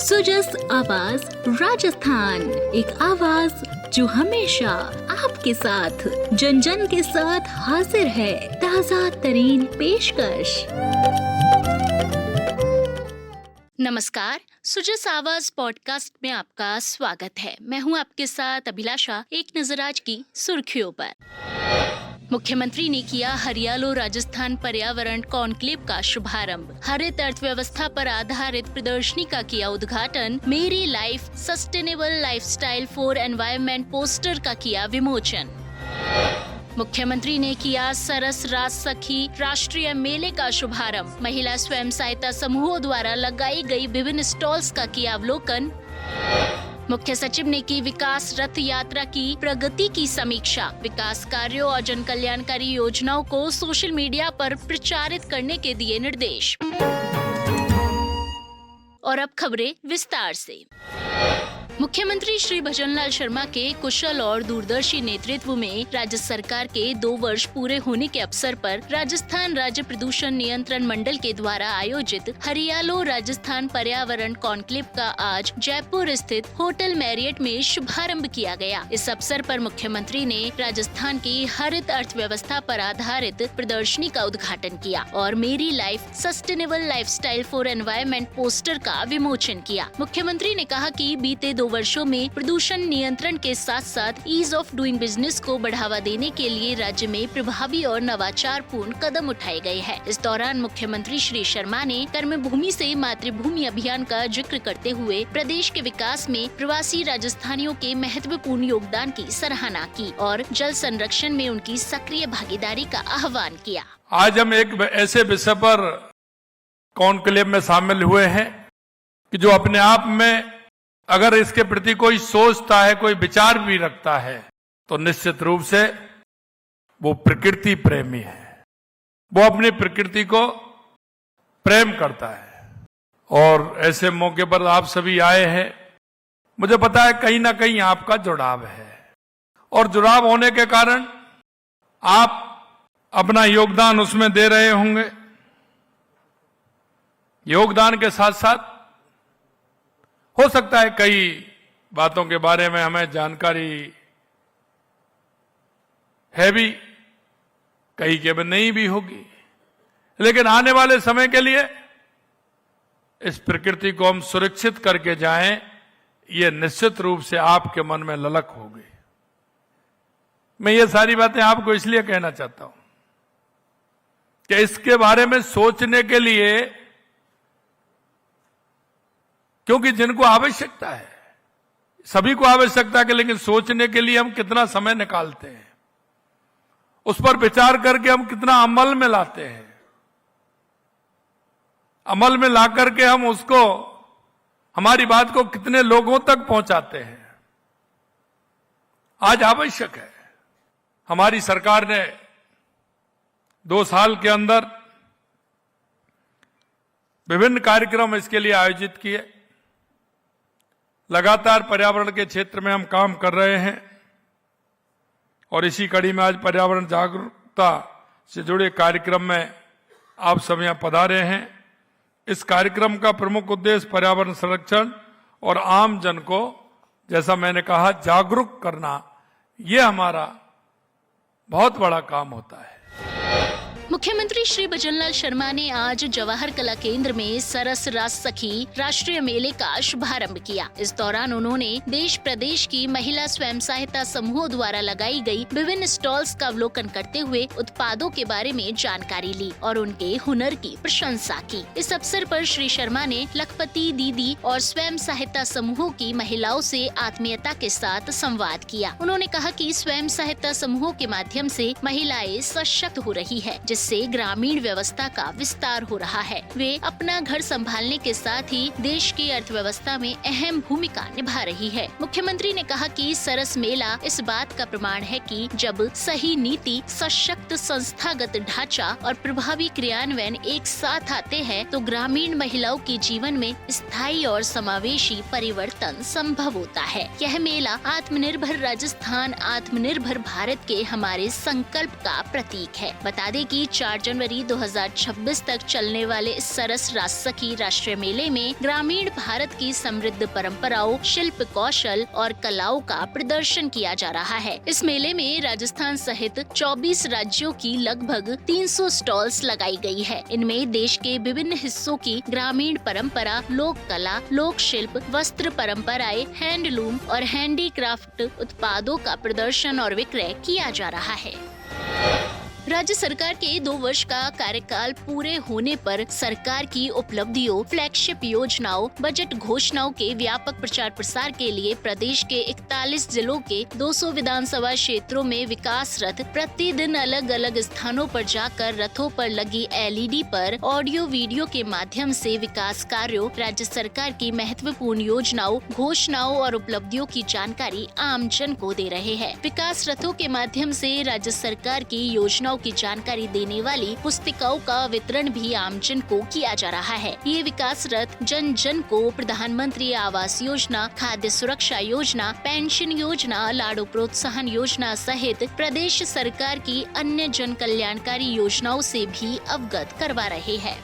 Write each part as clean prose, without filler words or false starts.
सुजस आवाज राजस्थान, एक आवाज जो हमेशा आपके साथ, जन जन के साथ हाजिर है। ताजा तरीन पेशकश। नमस्कार, सुजस आवाज पॉडकास्ट में आपका स्वागत है। मैं हूं आपके साथ अभिलाषा। एक नजर आज की सुर्खियों पर। मुख्यमंत्री ने किया हरियालो राजस्थान पर्यावरण कॉन्क्लेव का शुभारंभ। हरित अर्थव्यवस्था पर आधारित प्रदर्शनी का किया उद्घाटन। मेरी life sustainable lifestyle for environment poster का किया विमोचन। मुख्यमंत्री ने किया सरस राज सखी राष्ट्रीय मेले का शुभारंभ। महिला स्वयं सहायता समूहों द्वारा लगाई गई विभिन्न स्टॉल्स का किया अवलोकन। मुख्य सचिव ने की विकास रथ यात्रा की प्रगति की समीक्षा। विकास कार्यों और जन कल्याणकारी योजनाओं को सोशल मीडिया पर प्रचारित करने के दिए निर्देश। और अब खबरें विस्तार से। मुख्यमंत्री श्री भजनलाल शर्मा के कुशल और दूरदर्शी नेतृत्व में राज्य सरकार के 2 वर्ष पूरे होने के अवसर पर राजस्थान राज्य प्रदूषण नियंत्रण मंडल के द्वारा आयोजित हरियालो राजस्थान पर्यावरण कॉन्क्लेव का आज जयपुर स्थित होटल मैरियट में शुभारंभ किया गया। इस अवसर पर मुख्यमंत्री ने राजस्थान की हरित अर्थव्यवस्था पर आधारित प्रदर्शनी का उद्घाटन किया और मेरी life sustainable lifestyle for environment poster का विमोचन किया। मुख्यमंत्री ने कहा कि बीते 2 वर्षों में प्रदूषण नियंत्रण के साथ साथ ईज ऑफ डूइंग बिजनेस को बढ़ावा देने के लिए राज्य में प्रभावी और नवाचारपूर्ण कदम उठाए गए हैं। इस दौरान मुख्यमंत्री श्री शर्मा ने कर्मभूमि से मातृभूमि अभियान का जिक्र करते हुए प्रदेश के विकास में प्रवासी राजस्थानियों के महत्वपूर्ण योगदान की सराहना की और जल संरक्षण में उनकी सक्रिय भागीदारी का आह्वान किया। आज हम एक ऐसे विषय पर कॉन्क्लेव में शामिल हुए हैं कि जो अपने आप में अगर इसके प्रति कोई सोचता है, कोई विचार भी रखता है, तो निश्चित रूप से वो प्रकृति प्रेमी है। वो अपनी प्रकृति को प्रेम करता है और ऐसे मौके पर आप सभी आए हैं। मुझे पता है कहीं ना कहीं आपका जुड़ाव है और जुड़ाव होने के कारण आप अपना योगदान उसमें दे रहे होंगे। योगदान के साथ साथ हो सकता है कई बातों के बारे में हमें जानकारी है भी, कई के भी नहीं भी होगी, लेकिन आने वाले समय के लिए इस प्रकृति को हम सुरक्षित करके जाएं, ये निश्चित रूप से आपके मन में ललक होगी। मैं ये सारी बातें आपको इसलिए कहना चाहता हूं कि इसके बारे में सोचने के लिए, क्योंकि जिनको आवश्यकता है, सभी को आवश्यकता है, लेकिन सोचने के लिए हम कितना समय निकालते हैं, उस पर विचार करके हम कितना अमल में लाते हैं, अमल में ला करके हम उसको, हमारी बात को कितने लोगों तक पहुंचाते हैं, आज आवश्यक है। हमारी सरकार ने 2 साल के अंदर विभिन्न कार्यक्रम इसके लिए आयोजित किए। लगातार पर्यावरण के क्षेत्र में हम काम कर रहे हैं और इसी कड़ी में आज पर्यावरण जागरूकता से जुड़े कार्यक्रम में आप सब यहां पधारे हैं। इस कार्यक्रम का प्रमुख उद्देश्य पर्यावरण संरक्षण और आम जन को, जैसा मैंने कहा, जागरूक करना, ये हमारा बहुत बड़ा काम होता है। मुख्यमंत्री श्री भजनलाल शर्मा ने आज जवाहर कला केंद्र में सरस राज सखी राष्ट्रीय मेले का शुभारंभ किया। इस दौरान उन्होंने देश प्रदेश की महिला स्वयं सहायता समूहों द्वारा लगाई गई विभिन्न स्टॉल्स का अवलोकन करते हुए उत्पादों के बारे में जानकारी ली और उनके हुनर की प्रशंसा की। इस अवसर पर श्री शर्मा ने लखपति दीदी और स्वयं सहायता समूहों की महिलाओं से आत्मीयता के साथ संवाद किया। उन्होंने कहा कि स्वयं सहायता समूहों के माध्यम से महिलाएं सशक्त हो रही है, जिससे ग्रामीण व्यवस्था का विस्तार हो रहा है। वे अपना घर संभालने के साथ ही देश की अर्थव्यवस्था में अहम भूमिका निभा रही है। मुख्यमंत्री ने कहा कि सरस मेला इस बात का प्रमाण है कि जब सही नीति, सशक्त संस्थागत ढांचा और प्रभावी क्रियान्वयन एक साथ आते हैं, तो ग्रामीण महिलाओं के जीवन में स्थायी और समावेशी परिवर्तन संभव होता है। यह मेला आत्मनिर्भर राजस्थान, आत्मनिर्भर भारत के हमारे संकल्प का प्रतीक है। बता दें कि 4 जनवरी 2026 तक चलने वाले इस सरस राजसखी राष्ट्रीय मेले में ग्रामीण भारत की समृद्ध परंपराओं, शिल्प कौशल और कलाओं का प्रदर्शन किया जा रहा है। इस मेले में राजस्थान सहित 24 राज्यों की लगभग 300 स्टॉल्स लगाई गई है। इनमें देश के विभिन्न हिस्सों की ग्रामीण परंपरा, लोक कला, लोक शिल्प, वस्त्र परंपराएं, हैंडलूम और हैंडीक्राफ्ट उत्पादों का प्रदर्शन और विक्रय किया जा रहा है। राज्य सरकार के 2 वर्ष का कार्यकाल पूरे होने पर सरकार की उपलब्धियों, फ्लैगशिप योजनाओं, बजट घोषणाओं के व्यापक प्रचार प्रसार के लिए प्रदेश के 41 जिलों के 200 विधानसभा क्षेत्रों में विकास रथ प्रतिदिन अलग अलग स्थानों पर जाकर रथों पर लगी LED पर ऑडियो वीडियो के माध्यम से विकास कार्यों, राज्य सरकार की महत्वपूर्ण योजनाओं, घोषणाओं और उपलब्धियों की जानकारी आम जन को दे रहे हैं। विकास रथों के माध्यम से राज्य सरकार की योजनाओं की जानकारी देने वाली पुस्तिकाओं का वितरण भी आमजन को किया जा रहा है। ये विकास रथ जन जन को प्रधानमंत्री आवास योजना, खाद्य सुरक्षा योजना, पेंशन योजना, लाड़ू प्रोत्साहन योजना सहित प्रदेश सरकार की अन्य जन कल्याणकारी योजनाओं से भी अवगत करवा रहे हैं।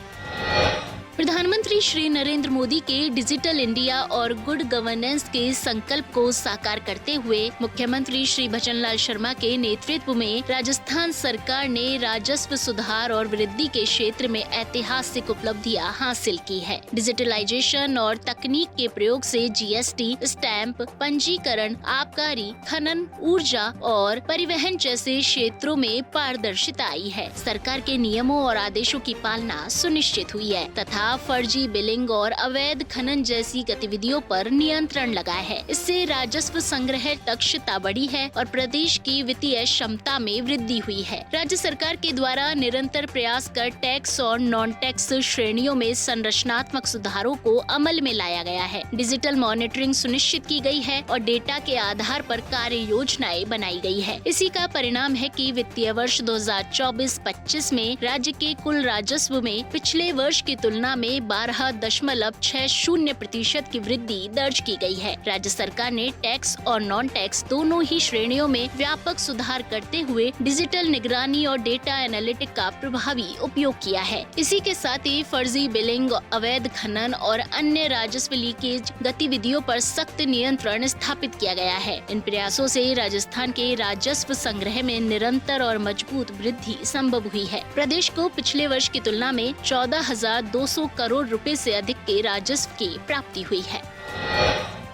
प्रधानमंत्री श्री नरेंद्र मोदी के डिजिटल इंडिया और गुड गवर्नेंस के संकल्प को साकार करते हुए मुख्यमंत्री श्री भजनलाल शर्मा के नेतृत्व में राजस्थान सरकार ने राजस्व सुधार और वृद्धि के क्षेत्र में ऐतिहासिक उपलब्धियां हासिल की है। डिजिटलाइजेशन और तकनीक के प्रयोग से GST, स्टैंप, पंजीकरण, आबकारी, खनन, ऊर्जा और परिवहन जैसे क्षेत्रों में पारदर्शिता आई है। सरकार के नियमों और आदेशों की पालना सुनिश्चित हुई है तथा फर्जी बिलिंग और अवैध खनन जैसी गतिविधियों पर नियंत्रण लगा है। इससे राजस्व संग्रह दक्षता बढ़ी है और प्रदेश की वित्तीय क्षमता में वृद्धि हुई है। राज्य सरकार के द्वारा निरंतर प्रयास कर टैक्स और नॉन टैक्स श्रेणियों में संरचनात्मक सुधारों को अमल में लाया गया है। डिजिटल मॉनिटरिंग सुनिश्चित की गई है और डेटा के आधार पर कार्य योजनाएं बनाई गई है। इसी का परिणाम है कि वित्तीय वर्ष 2024-25 में राज्य के कुल राजस्व में पिछले वर्ष की तुलना में 12.60% की वृद्धि दर्ज की गई है। राज्य सरकार ने टैक्स और नॉन टैक्स दोनों ही श्रेणियों में व्यापक सुधार करते हुए डिजिटल निगरानी और डेटा एनालिटिक का प्रभावी उपयोग किया है। इसी के साथ ही फर्जी बिलिंग, अवैध खनन और अन्य राजस्व लीकेज गतिविधियों पर सख्त नियंत्रण स्थापित किया गया है। इन प्रयासों से राजस्थान के राजस्व संग्रह में निरंतर और मजबूत वृद्धि संभव हुई है। प्रदेश को पिछले वर्ष की तुलना में 14,200 करोड़ रुपए से अधिक के राजस्व की प्राप्ति हुई है।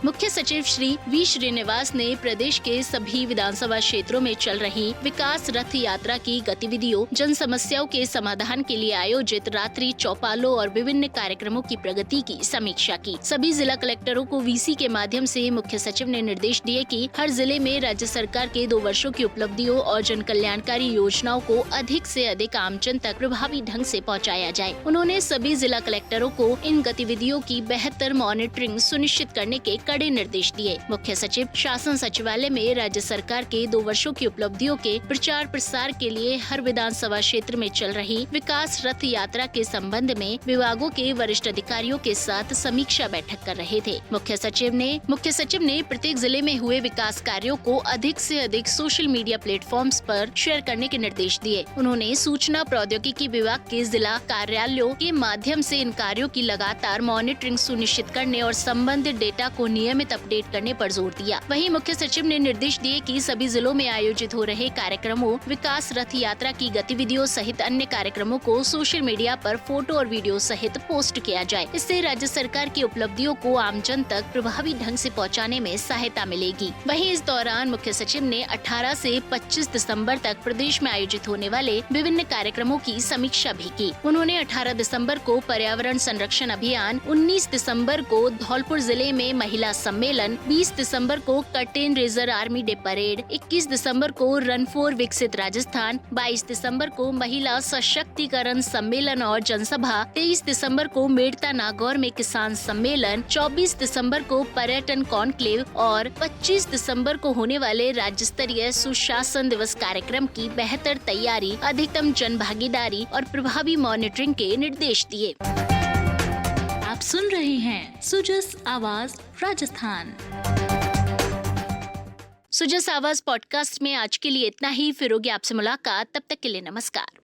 मुख्य सचिव श्री वी श्रीनिवास ने प्रदेश के सभी विधानसभा क्षेत्रों में चल रही विकास रथ यात्रा की गतिविधियों, जन समस्याओं के समाधान के लिए आयोजित रात्रि चौपालों और विभिन्न कार्यक्रमों की प्रगति की समीक्षा की। सभी जिला कलेक्टरों को VC के माध्यम से मुख्य सचिव ने निर्देश दिए कि हर जिले में राज्य सरकार के 2 वर्षों की उपलब्धियों और जन कल्याणकारी योजनाओं को अधिक से अधिक आमजन तक प्रभावी ढंग से पहुँचाया जाए। उन्होंने सभी जिला कलेक्टरों को इन गतिविधियों की बेहतर मॉनिटरिंग सुनिश्चित करने के कड़े निर्देश दिए। मुख्य सचिव शासन सचिवालय में राज्य सरकार के 2 वर्षों की उपलब्धियों के प्रचार प्रसार के लिए हर विधानसभा क्षेत्र में चल रही विकास रथ यात्रा के संबंध में विभागों के वरिष्ठ अधिकारियों के साथ समीक्षा बैठक कर रहे थे। मुख्य सचिव ने प्रत्येक जिले में हुए विकास कार्यों को अधिक से अधिक सोशल मीडिया प्लेटफॉर्म्स पर शेयर करने के निर्देश दिए। उन्होंने सूचना प्रौद्योगिकी विभाग के जिला कार्यालयों के माध्यम से इन कार्यों की लगातार मॉनिटरिंग सुनिश्चित करने और संबंधित डेटा को नियमित अपडेट करने पर जोर दिया। वहीं मुख्य सचिव ने निर्देश दिए कि सभी जिलों में आयोजित हो रहे कार्यक्रमों, विकास रथ यात्रा की गतिविधियों सहित अन्य कार्यक्रमों को सोशल मीडिया पर फोटो और वीडियो सहित पोस्ट किया जाए। इससे राज्य सरकार की उपलब्धियों को आमजन तक प्रभावी ढंग से पहुंचाने में सहायता मिलेगी। वहीं इस दौरान मुख्य सचिव ने 18 से 25 दिसंबर तक प्रदेश में आयोजित होने वाले विभिन्न कार्यक्रमों की समीक्षा भी की। उन्होंने 18 दिसंबर को पर्यावरण संरक्षण अभियान, 19 दिसंबर को धौलपुर जिले में महिला सम्मेलन, 20 दिसंबर को curtain raiser army day parade, 21 दिसंबर को रन फॉर विकसित राजस्थान, 22 दिसंबर को महिला सशक्तिकरण सम्मेलन और जनसभा, 23 दिसंबर को मेड़ता नागौर में किसान सम्मेलन, 24 दिसंबर को पर्यटन कॉन्क्लेव और 25 दिसंबर को होने वाले राज्य स्तरीय सुशासन दिवस कार्यक्रम की बेहतर तैयारी, अधिकतम जन भागीदारी और प्रभावी मॉनिटरिंग के निर्देश दिए। आप सुन रहे हैं सुजस आवाज राजस्थान। सुजस आवाज पॉडकास्ट में आज के लिए इतना ही। फिर होगी आपसे मुलाकात, तब तक के लिए नमस्कार।